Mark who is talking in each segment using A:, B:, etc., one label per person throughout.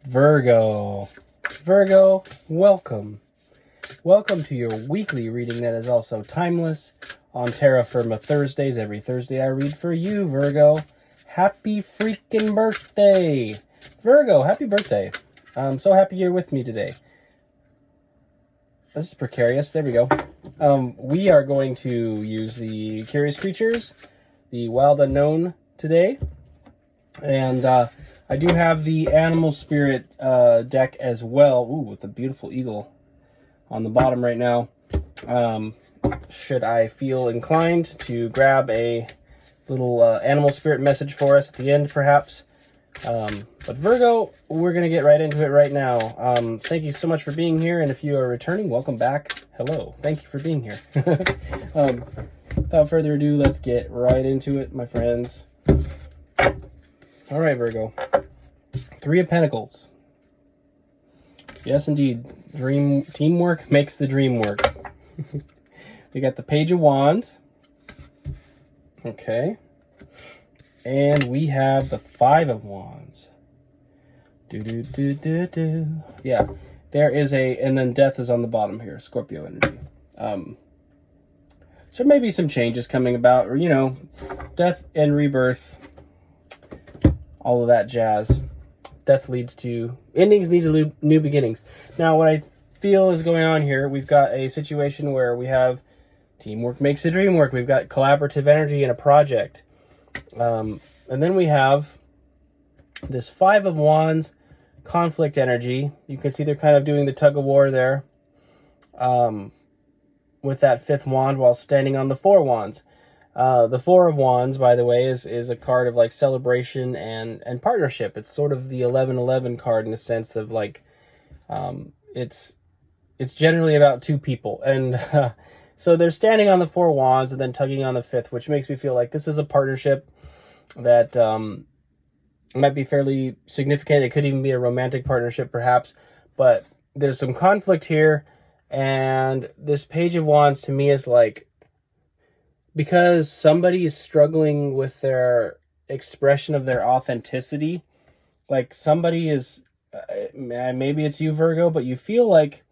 A: Virgo. Virgo, welcome. Welcome to your weekly reading that is also timeless on Terra Firma Thursdays. Every Thursday I read for you, Virgo. Happy freaking birthday. Virgo, happy birthday. I'm so happy you're with me today. This is precarious. There we go. We are going to use the Curious Creatures, the Wild Unknown today. And I do have the Animal Spirit deck as well. Ooh, with the beautiful eagle on the bottom right now. Should I feel inclined to grab a little Animal Spirit message for us at the end, perhaps. But Virgo, we're going to get right into it right now. Thank you so much for being here. And if you are returning, welcome back. Hello. Thank you for being here. Without further ado, let's get right into it, my friends. All right, Virgo. Three of Pentacles. Yes, indeed. Teamwork makes the dream work. We got the Page of Wands. Okay. And we have the Five of Wands. Yeah. There is and then Death is on the bottom here. Scorpio energy. So maybe some changes coming about. Or, death and rebirth. All of that jazz. Death leads to endings, lead to new beginnings. Now, what I feel is going on here, we've got a situation where we have teamwork makes the dream work. We've got collaborative energy in a project. And then we have this Five of Wands conflict energy. You can see they're kind of doing the tug of war there with that fifth wand while standing on the Four of Wands. The Four of Wands, by the way, is a card of like celebration and partnership. It's sort of the 11-11 card in a sense of like, it's generally about two people. And so they're standing on the Four of Wands and then tugging on the fifth, which makes me feel like this is a partnership that might be fairly significant. It could even be a romantic partnership perhaps, but there's some conflict here. And this Page of Wands to me is like, because somebody is struggling with their expression of their authenticity, like somebody is, maybe it's you, Virgo, but you feel like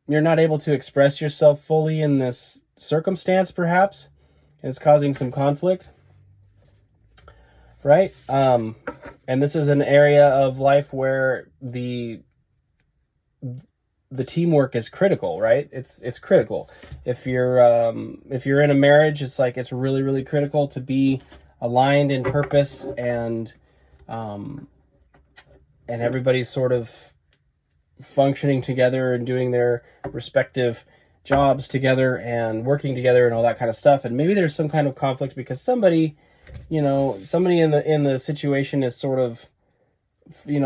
A: you're not able to express yourself fully in this circumstance, perhaps, and it's causing some conflict, right? And this is an area of life where the teamwork is critical, right? It's critical. If you're in a marriage, it's like it's really, really critical to be aligned in purpose and everybody's sort of functioning together and doing their respective jobs together and working together and all that kind of stuff. And maybe there's some kind of conflict because somebody in the situation is sort of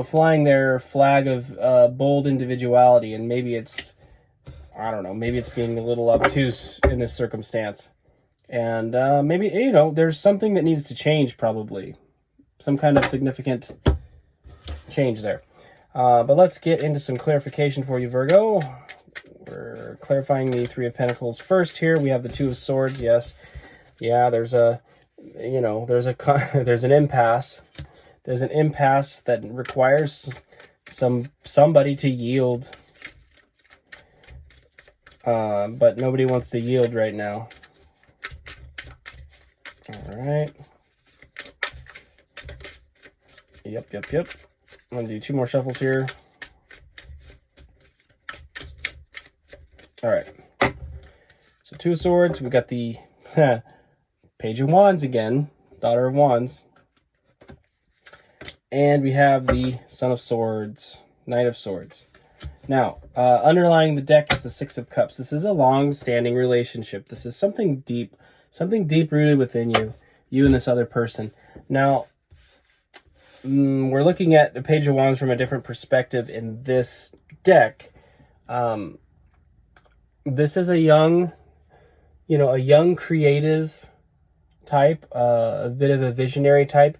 A: flying their flag of bold individuality, and maybe it's, I don't know, maybe it's being a little obtuse in this circumstance. And maybe, there's something that needs to change, probably. Some kind of significant change there. But let's get into some clarification for you, Virgo. We're clarifying the Three of Pentacles first here. We have the Two of Swords, yes. Yeah, there's an impasse. There's an impasse that requires somebody to yield. But nobody wants to yield right now. All right. Yep. I'm going to do two more shuffles here. All right. So Two of Swords. We got the Page of Wands again. Daughter of Wands. And we have the Son of Swords, Knight of Swords. Now, underlying the deck is the Six of Cups. This is a long-standing relationship. This is something deep-rooted within you and this other person. Now, we're looking at the Page of Wands from a different perspective in this deck. This is a young creative type, a bit of a visionary type.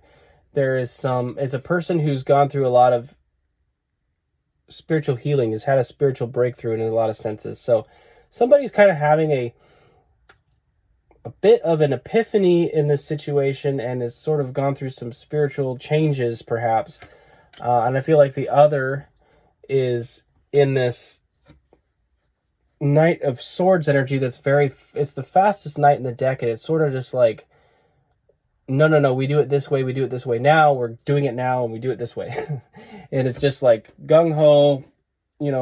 A: It's a person who's gone through a lot of spiritual healing, has had a spiritual breakthrough in a lot of senses. So somebody's kind of having a bit of an epiphany in this situation and has sort of gone through some spiritual changes, perhaps. And I feel like the other is in this Knight of Swords energy that's it's the fastest knight in the deck, and it's sort of just like, no, we do it this way, we do it this way now, we're doing it now, and we do it this way. And it's just like gung-ho,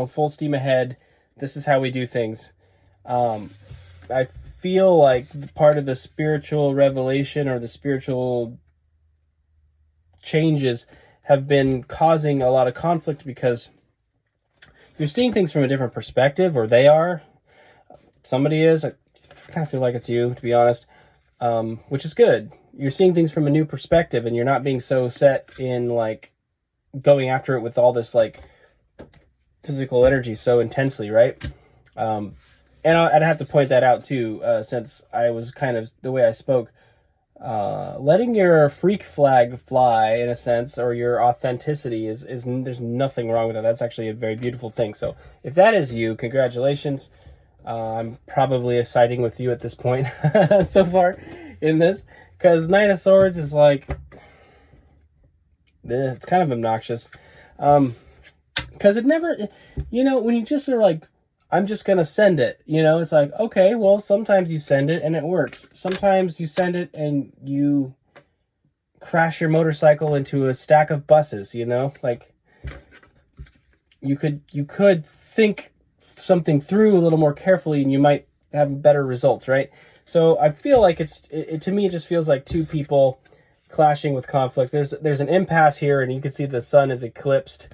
A: full steam ahead, this is how we do things. I feel like part of the spiritual revelation or the spiritual changes have been causing a lot of conflict because you're seeing things from a different perspective, or they are. Somebody is. I kind of feel like it's you, to be honest, which is good. You're seeing things from a new perspective, and you're not being so set in, like, going after it with all this, like, physical energy so intensely, right? And I'd have to point that out, too, since I was kind of, the way I spoke, letting your freak flag fly, in a sense, or your authenticity is there's nothing wrong with that. That's actually a very beautiful thing. So if that is you, congratulations. I'm probably siding with you at this point so far in this, because Knight of Swords is like, it's kind of obnoxious, because it never, when you just are like, I'm just going to send it, it's like, okay, well, sometimes you send it and it works. Sometimes you send it and you crash your motorcycle into a stack of buses, like, you could think something through a little more carefully and you might have better results, right? So I feel like to me, it just feels like two people clashing with conflict. There's an impasse here, and you can see the sun is eclipsed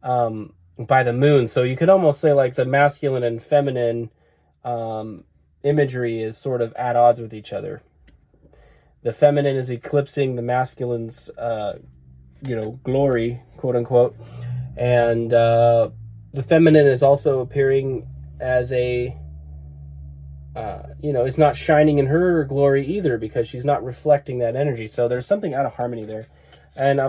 A: by the moon. So you could almost say like the masculine and feminine imagery is sort of at odds with each other. The feminine is eclipsing the masculine's, glory, quote unquote. And the feminine is also appearing as a, is not shining in her glory either, because she's not reflecting that energy. So there's something out of harmony there. And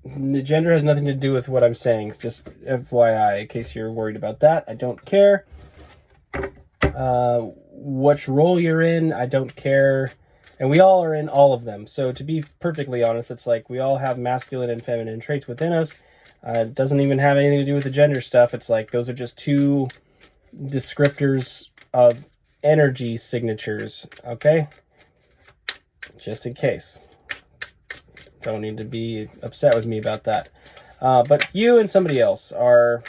A: the gender has nothing to do with what I'm saying. It's just FYI, in case you're worried about that. I don't care which role you're in. I don't care. And we all are in all of them. So to be perfectly honest, it's like we all have masculine and feminine traits within us. It doesn't even have anything to do with the gender stuff. It's like those are just two descriptors of energy signatures, okay? Just in case. Don't need to be upset with me about that. But you and somebody else are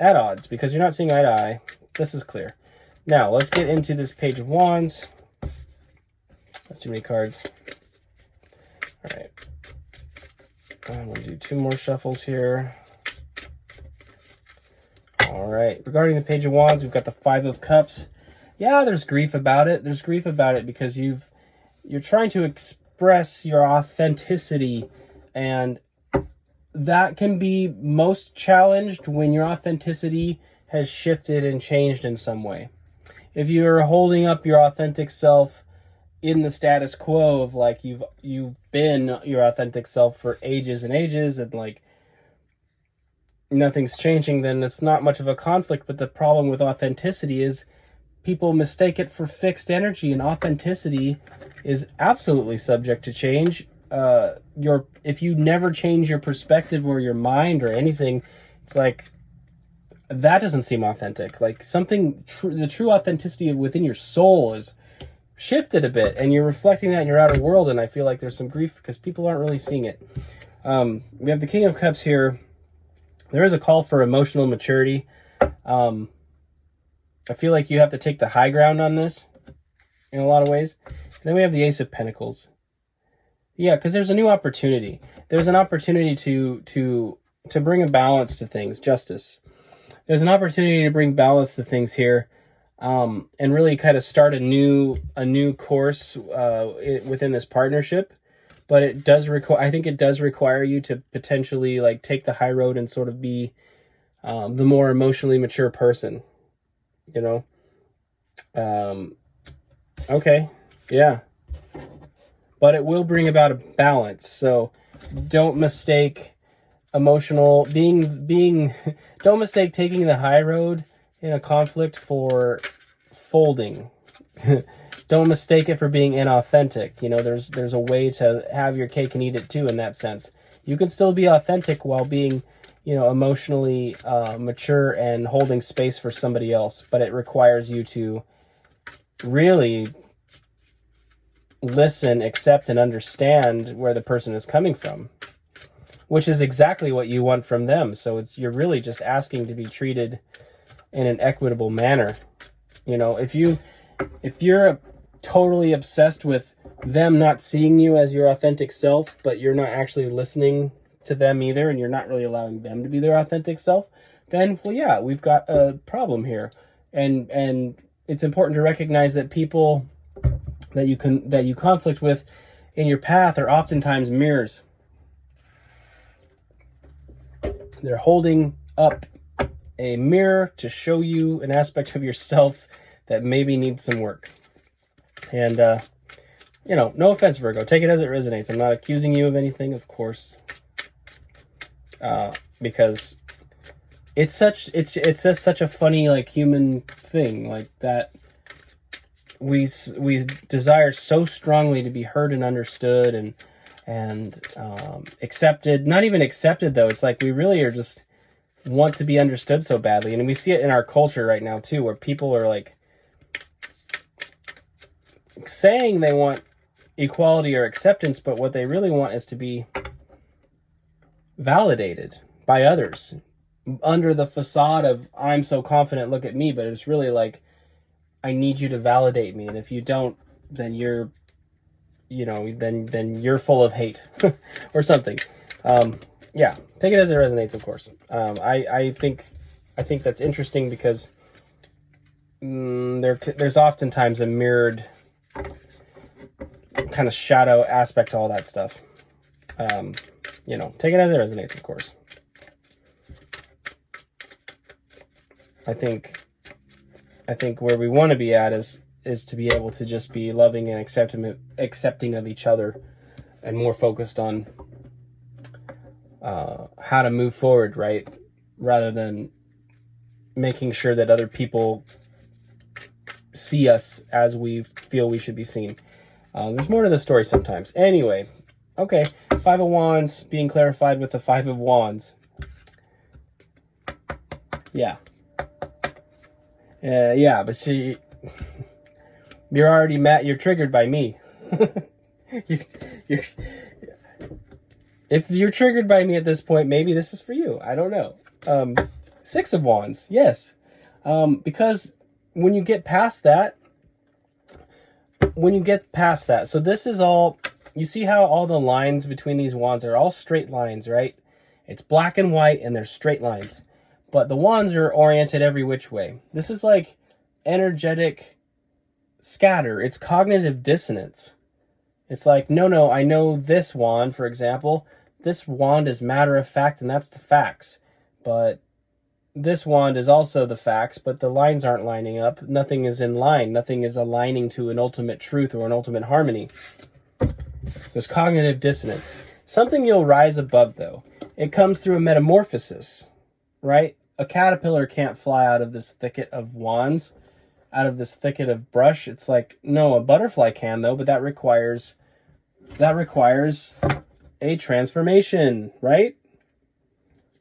A: at odds because you're not seeing eye to eye. This is clear. Now, let's get into this Page of Wands. That's too many cards. All right. I'm going to do two more shuffles here. All right. Regarding the Page of Wands, we've got the Five of Cups. Yeah, there's grief about it. There's grief about it because you're trying to express your authenticity, and that can be most challenged when your authenticity has shifted and changed in some way. If you're holding up your authentic self in the status quo of like you've been your authentic self for ages and ages, and like nothing's changing, then it's not much of a conflict. But the problem with authenticity is people mistake it for fixed energy, and authenticity is absolutely subject to change. If you never change your perspective or your mind or anything, it's like that doesn't seem authentic. Like something the true authenticity within your soul is shifted a bit, and you're reflecting that in your outer world. And I feel like there's some grief because people aren't really seeing it. We have the King of Cups here. There is a call for emotional maturity. I feel like you have to take the high ground on this in a lot of ways. And then we have the Ace of Pentacles. Yeah, because there's a new opportunity. There's an opportunity to bring a balance to things, justice. There's an opportunity to bring balance to things here, and really kind of start a new course within this partnership. But it does require, I think it does require you to potentially like take the high road and sort of be the more emotionally mature person. Okay, yeah. But it will bring about a balance. So don't mistake emotional don't mistake taking the high road in a conflict for folding. Don't mistake it for being inauthentic. There's a way to have your cake and eat it too in that sense. You can still be authentic while being, emotionally mature and holding space for somebody else. But it requires you to really listen, accept, and understand where the person is coming from, which is exactly what you want from them. So you're really just asking to be treated in an equitable manner. If you're totally obsessed with them not seeing you as your authentic self, but you're not actually listening to them either, and you're not really allowing them to be their authentic self, then, well, yeah, we've got a problem here. And it's important to recognize that people that you conflict with in your path are oftentimes mirrors. They're holding up a mirror to show you an aspect of yourself that maybe needs some work. And, no offense, Virgo. Take it as it resonates. I'm not accusing you of anything, of course, because it's just such a funny, like, human thing, like that. We desire so strongly to be heard and understood and accepted. Not even accepted, though. It's like we really are just want to be understood so badly. And we see it in our culture right now, too, where people are, like, saying they want equality or acceptance, but what they really want is to be validated by others under the facade of, I'm so confident, look at me. But it's really like, I need you to validate me, and if you don't, then you're you're full of hate or something. Yeah, take it as it resonates, of course. I think that's interesting because there's oftentimes a mirrored kind of shadow aspect to all that stuff. Take it as it resonates, of course. I think where we want to be at is to be able to just be loving and accepting of each other, and more focused on how to move forward, right? Rather than making sure that other people see us as we feel we should be seen. There's more to the story sometimes. Anyway, okay. Five of Wands being clarified with the Five of Wands. Yeah. Yeah, but see, you're already mad. You're triggered by me. If you're triggered by me at this point, maybe this is for you. I don't know. Six of Wands, yes. Because when you get past that, so this is all, you see how all the lines between these wands are all straight lines, right? It's black and white and they're straight lines. But the wands are oriented every which way. This is like energetic scatter. It's cognitive dissonance. It's like, no, I know this wand, for example. This wand is matter of fact, and that's the facts. But this wand is also the facts, but the lines aren't lining up. Nothing is in line. Nothing is aligning to an ultimate truth or an ultimate harmony. There's cognitive dissonance. Something you'll rise above, though. It comes through a metamorphosis, right? A caterpillar can't fly out of this thicket of wands, out of this thicket of brush. It's like, no, a butterfly can, though, but that requires a transformation, right?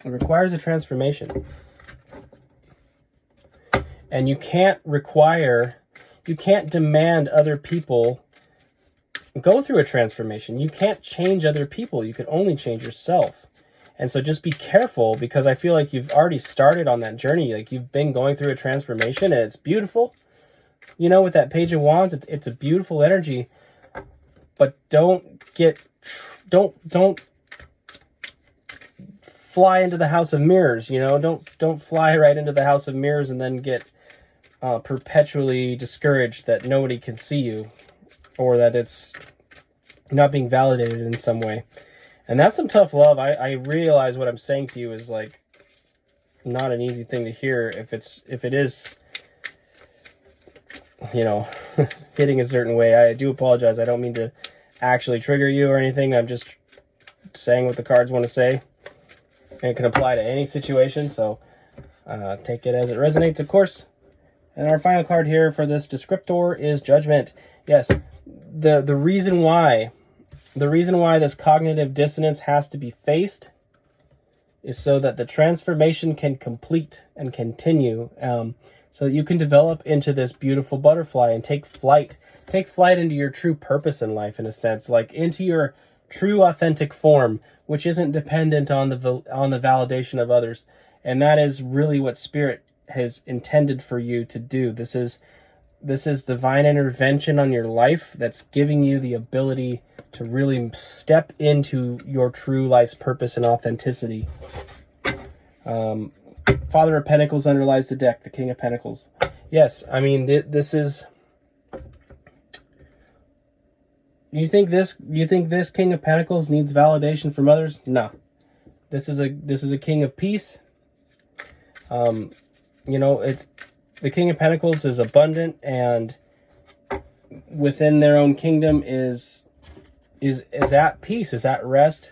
A: It requires a transformation. And you can't demand other people go through a transformation. You can't change other people. You can only change yourself. And so just be careful, because I feel like you've already started on that journey. Like, you've been going through a transformation, and it's beautiful. With that Page of Wands, it's a beautiful energy. But don't fly into the House of Mirrors, Don't fly right into the House of Mirrors and then get perpetually discouraged that nobody can see you, or that it's not being validated in some way. And that's some tough love. I realize what I'm saying to you is, like, not an easy thing to hear if it is, hitting a certain way. I do apologize. I don't mean to actually trigger you or anything. I'm just saying what the cards want to say. And it can apply to any situation, so take it as it resonates, of course. And our final card here for this descriptor is Judgment. Yes, the reason why The reason why this cognitive dissonance has to be faced is so that the transformation can complete and continue, so that you can develop into this beautiful butterfly and take flight into your true purpose in life, in a sense, like into your true authentic form, which isn't dependent on the validation of others. And that is really what Spirit has intended for you to do. This is divine intervention on your life that's giving you the ability to really step into your true life's purpose and authenticity. Father of Pentacles underlies the deck, the King of Pentacles. Yes, I mean, this is... You think this King of Pentacles needs validation from others? No. This is a King of Peace. It's the King of Pentacles is abundant, and within their own kingdom is at peace, is at rest,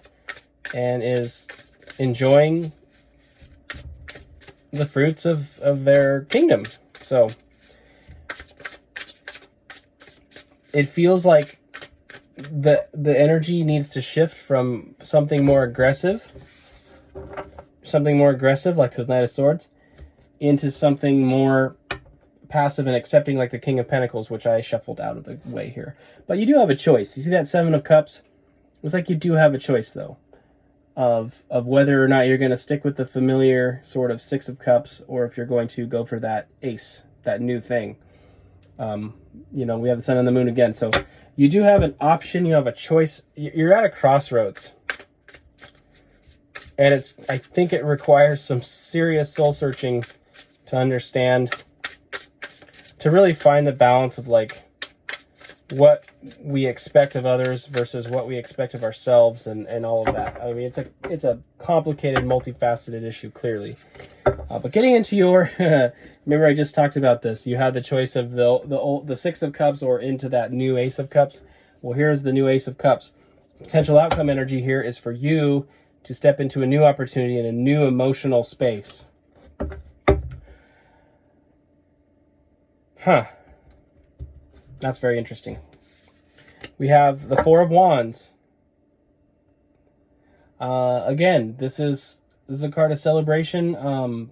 A: and is enjoying the fruits of their kingdom. So it feels like the energy needs to shift from something more aggressive, like this Knight of Swords, into something more passive and accepting, like the King of Pentacles, which I shuffled out of the way here. But you do have a choice. You see that Seven of Cups? Looks like you do have a choice, though, of whether or not you're going to stick with the familiar sort of Six of Cups, or if you're going to go for that Ace, that new thing. We have the Sun and the Moon again, so you do have an option. You have a choice. You're at a crossroads. And I think it requires some serious soul searching to understand, to really find the balance of like what we expect of others versus what we expect of ourselves, and all of that. I mean, it's a complicated, multifaceted issue, clearly. But getting into your, remember I just talked about this. You have the choice of the Six of Cups or into that new Ace of Cups. Well, here's the new Ace of Cups. Potential outcome energy here is for you to step into a new opportunity in a new emotional space. That's very interesting. We have the Four of Wands. Again, this is a card of celebration.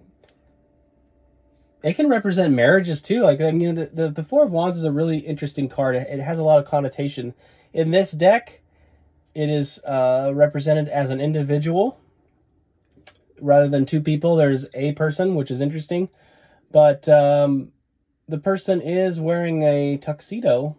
A: It can represent marriages too. Like, I mean, the Four of Wands is a really interesting card. It has a lot of connotation. In this deck, it is represented as an individual rather than two people. There's a person, which is interesting. But the person is wearing a tuxedo.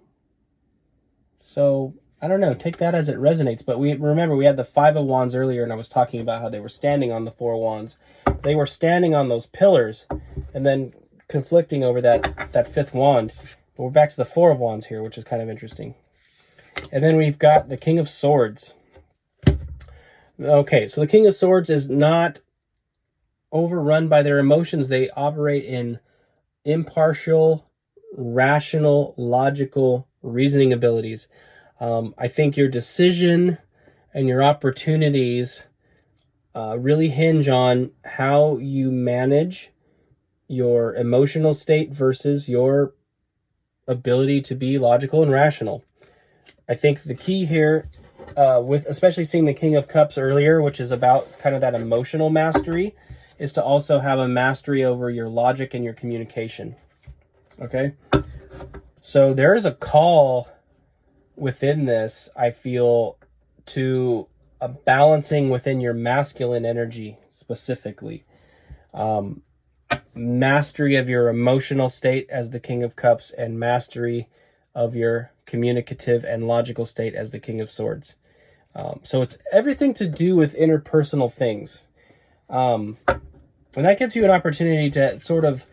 A: So, I don't know. Take that as it resonates. But remember, we had the Five of Wands earlier, and I was talking about how they were standing on the Four of Wands. They were standing on those pillars and then conflicting over that fifth wand. But we're back to the Four of Wands here, which is kind of interesting. And then we've got the King of Swords. Okay, so the King of Swords is not overrun by their emotions. They operate in impartial, rational, logical reasoning abilities. I think your decision and your opportunities really hinge on how you manage your emotional state versus your ability to be logical and rational. I think the key here, with especially seeing the King of Cups earlier, which is about kind of that emotional mastery, is to also have a mastery over your logic and your communication. Okay? So there is a call within this, I feel, to a balancing within your masculine energy specifically. Mastery of your emotional state as the King of Cups, and mastery of your communicative and logical state as the King of Swords. So it's everything to do with interpersonal things. And that gives you an opportunity to sort of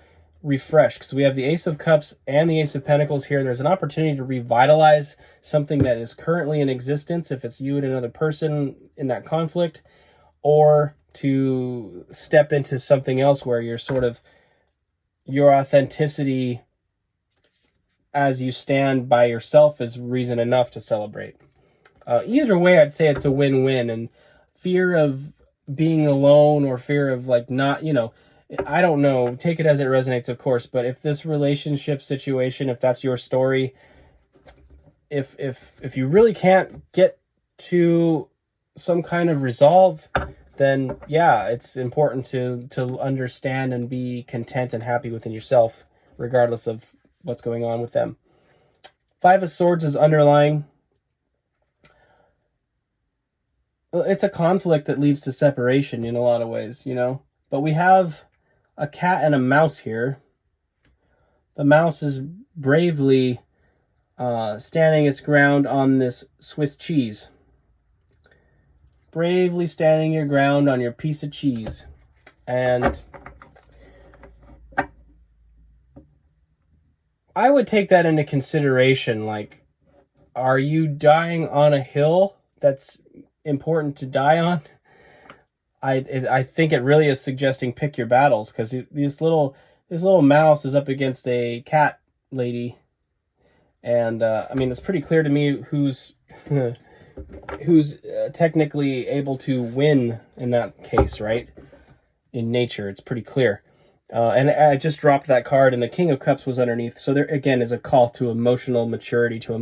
A: refresh, because we have the Ace of Cups and the Ace of Pentacles here. There's an opportunity to revitalize something that is currently in existence, if it's you and another person in that conflict, or to step into something else where you're sort of, your authenticity as you stand by yourself is reason enough to celebrate. Either way, I'd say it's a win-win. And fear of being alone, or fear of like not, I don't know, take it as it resonates, of course, but if this relationship situation, if that's your story, if you really can't get to some kind of resolve, then yeah, it's important to understand and be content and happy within yourself, regardless of what's going on with them. Five of Swords is underlying. It's a conflict that leads to separation in a lot of ways, you know. But we have a cat and a mouse here. The mouse is bravely standing its ground on this Swiss cheese. Bravely standing your ground on your piece of cheese. And I would take that into consideration. Like, are you dying on a hill that's important to die on? I think it really is suggesting pick your battles, because this little mouse is up against a cat lady, and I mean, it's pretty clear to me who's who's technically able to win in that case, right? In nature, it's pretty clear. And I just dropped that card, and the King of Cups was underneath. So there again is a call to emotional maturity, to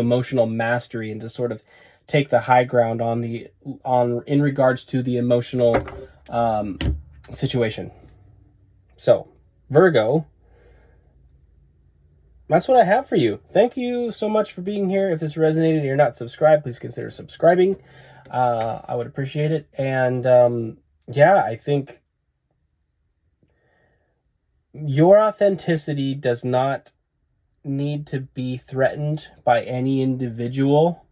A: emotional mastery, and to sort of take the high ground in regards to the emotional situation. So, Virgo, that's what I have for you. Thank you so much for being here. If this resonated and you're not subscribed, please consider subscribing. I would appreciate it. And yeah, I think your authenticity does not need to be threatened by any individual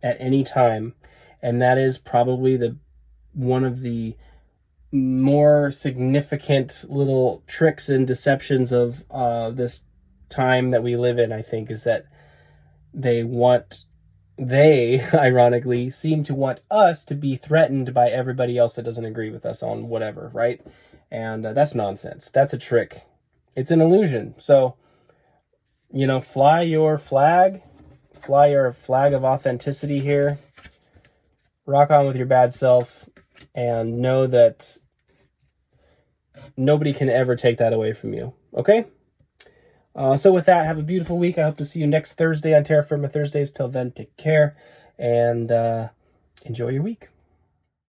A: at any time, and that is probably one of the more significant little tricks and deceptions of this time that we live in. I think is that they ironically seem to want us to be threatened by everybody else that doesn't agree with us on whatever, right? And that's nonsense. That's a trick. It's an illusion. So, you know, fly your flag of authenticity here. Rock on with your bad self, and know that nobody can ever take that away from you. Okay? So with that, have a beautiful week. I hope to see you next Thursday on Terra Firma Thursdays. Till then, take care, and enjoy your week.